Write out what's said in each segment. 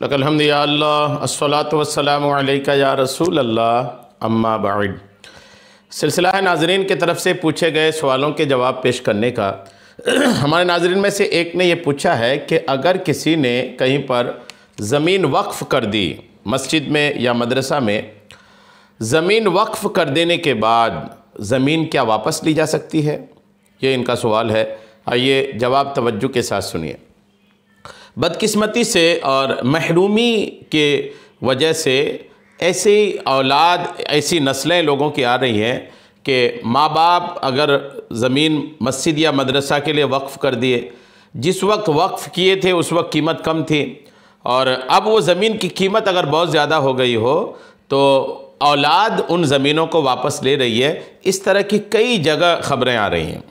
लकल हम्द या अल्लाह अस्सलातु वस्सलामु अलैका या रसूल अल्लाह अम्मा बाद। सिलसिला है नाज़रीन की तरफ से पूछे गए सवालों के जवाब पेश करने का। हमारे नाज़रीन में से एक ने यह पूछा है कि अगर किसी ने कहीं पर ज़मीन वक्फ़ कर दी, मस्जिद में या मदरसा में, ज़मीन वक्फ़ कर देने के बाद ज़मीन क्या वापस ली जा सकती है? ये इनका सवाल है। आइए जवाब तवज्जो के साथ सुनिए। बदकिस्मती से और महरूमी के वजह से ऐसी औलाद, ऐसी नस्लें लोगों की आ रही हैं कि माँ बाप अगर ज़मीन मस्जिद या मदरसा के लिए वक्फ़ कर दिए, जिस वक्त वक्फ़ किए थे उस वक्त कीमत कम थी और अब वो ज़मीन की कीमत अगर बहुत ज़्यादा हो गई हो तो औलाद उन ज़मीनों को वापस ले रही है। इस तरह की कई जगह ख़बरें आ रही हैं,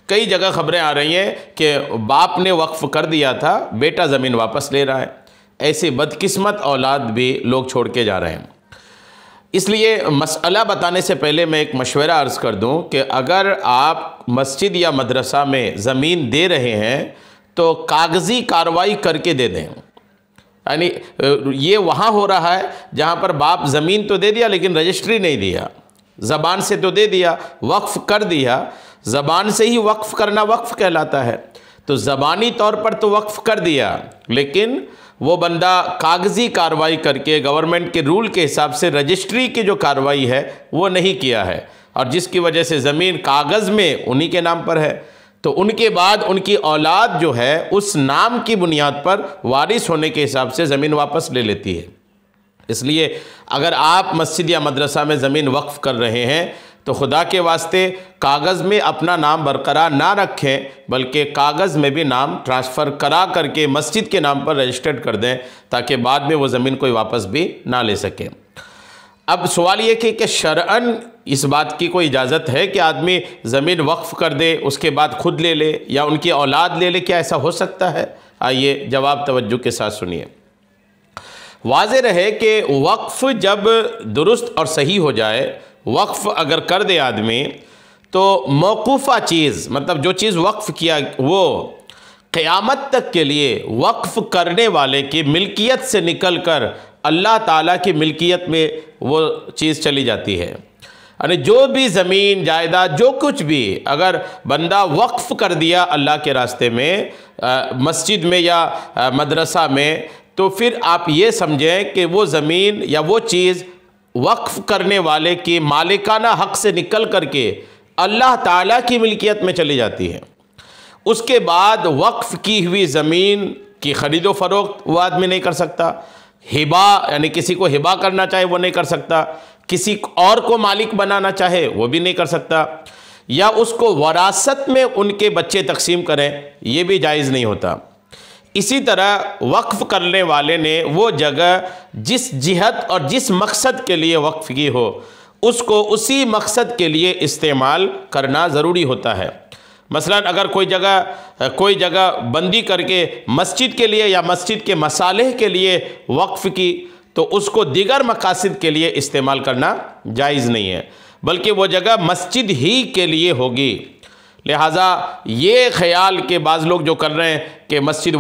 कई जगह ख़बरें आ रही हैं कि बाप ने वक्फ़ कर दिया था, बेटा ज़मीन वापस ले रहा है। ऐसे बदकिस्मत औलाद भी लोग छोड़ के जा रहे हैं। इसलिए मसला बताने से पहले मैं एक मशवरा अर्ज़ कर दूं कि अगर आप मस्जिद या मदरसा में ज़मीन दे रहे हैं तो कागज़ी कार्रवाई करके दे दें। यानी ये वहाँ हो रहा है जहाँ पर बाप ज़मीन तो दे दिया लेकिन रजिस्ट्री नहीं दिया, ज़बान से तो दे दिया, वक्फ़ कर दिया। ज़बान से ही वक्फ़ करना वक्फ़ कहलाता है, तो ज़बानी तौर पर तो वक्फ़ कर दिया लेकिन वो बंदा कागज़ी कार्रवाई करके गवर्नमेंट के रूल के हिसाब से रजिस्ट्री की जो कार्रवाई है वो नहीं किया है, और जिसकी वजह से ज़मीन कागज़ में उन्हीं के नाम पर है, तो उनके बाद उनकी औलाद जो है उस नाम की बुनियाद पर वारिस होने के हिसाब से ज़मीन वापस ले लेती है। इसलिए अगर आप मस्जिद या मदरसा में ज़मीन वक्फ़ कर रहे हैं तो खुदा के वास्ते कागज़ में अपना नाम बरकरार ना रखें, बल्कि कागज़ में भी नाम ट्रांसफ़र करा करके मस्जिद के नाम पर रजिस्टर्ड कर दें ताकि बाद में वो ज़मीन कोई वापस भी ना ले सके। अब सवाल ये कि शरअन इस बात की कोई इजाज़त है कि आदमी ज़मीन वक्फ़ कर दे उसके बाद खुद ले ले या उनकी औलाद ले ले? क्या ऐसा हो सकता है? आइए जवाब तवज्जो के साथ सुनिए। वाज़ेह रहे कि वक्फ़ जब दुरुस्त और सही हो जाए, वक्फ़ अगर कर दे आदमी, तो मौकूफ़ा चीज़, मतलब जो चीज़ वक्फ़ किया वो क़यामत तक के लिए वक्फ़ करने वाले की मिल्कियत से निकल कर अल्लाह ताला की मिल्कियत में वो चीज़ चली जाती है। यानी जो भी ज़मीन जायदाद जो कुछ भी अगर बंदा वक्फ़ कर दिया अल्लाह के रास्ते में, मस्जिद में या मदरसा में, तो फिर आप ये समझें कि वो ज़मीन या वो चीज़ वक्फ़ करने वाले की मालिकाना हक़ से निकल करके अल्लाह ताला की मिल्कियत में चली जाती है। उसके बाद वक्फ़ की हुई ज़मीन की ख़रीदो फ़रोख्त वो आदमी नहीं कर सकता, हिबा यानी किसी को हिबा करना चाहे वो नहीं कर सकता, किसी और को मालिक बनाना चाहे वो भी नहीं कर सकता, या उसको वरासत में उनके बच्चे तकसीम करें ये भी जायज़ नहीं होता। इसी तरह वक्फ़ करने वाले ने वो जगह जिस जिहत और जिस मकसद के लिए वक्फ़ की हो उसको उसी मकसद के लिए इस्तेमाल करना ज़रूरी होता है। मसलन अगर कोई जगह बंदी करके मस्जिद के लिए या मस्जिद के मसालेह के लिए वक्फ़ की तो उसको दीगर मकासद के लिए इस्तेमाल करना जायज़ नहीं है, बल्कि वो जगह मस्जिद ही के लिए होगी। लिहाजा ये ख्याल के बाज़ लोग जो कर रहे हैं कि मस्जिद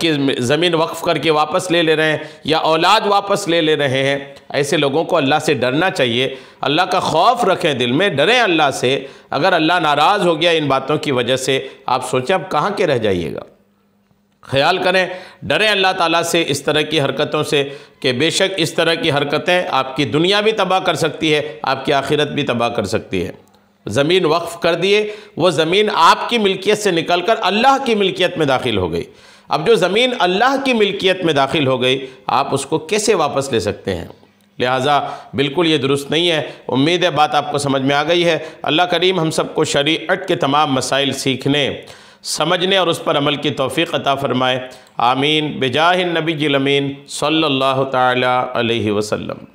की ज़मीन वक्फ़ करके वापस ले ले रहे हैं या औलाद वापस ले ले रहे हैं, ऐसे लोगों को अल्लाह से डरना चाहिए। अल्लाह का खौफ रखें, दिल में डरें अल्लाह से। अगर अल्लाह नाराज़ हो गया इन बातों की वजह से, आप सोचें अब कहाँ के रह जाइएगा। ख्याल करें, डरें अल्लाह ताला से इस तरह की हरकतों से कि बेशक इस तरह की हरकतें आपकी दुनिया भी तबाह कर सकती है, आपकी आखिरत भी तबाह कर सकती है। ज़मीन वक्फ़ कर दिए, वो ज़मीन आपकी मिल्कियत से निकलकर अल्लाह की मिल्कियत में दाखिल हो गई। अब जो ज़मीन अल्लाह की मिल्कियत में दाखिल हो गई, आप उसको कैसे वापस ले सकते हैं? लिहाजा बिल्कुल ये दुरुस्त नहीं है। उम्मीद है बात आपको समझ में आ गई है। अल्लाह करीम हम सबको शरीअत के तमाम मसाइल सीखने, समझने और उस पर अमल की तौफ़ीक़ अता फ़रमाए। आमीन। बिजाहिन नबी अमीन सल्लल्लाहु तआला अलैहि वसल्लम।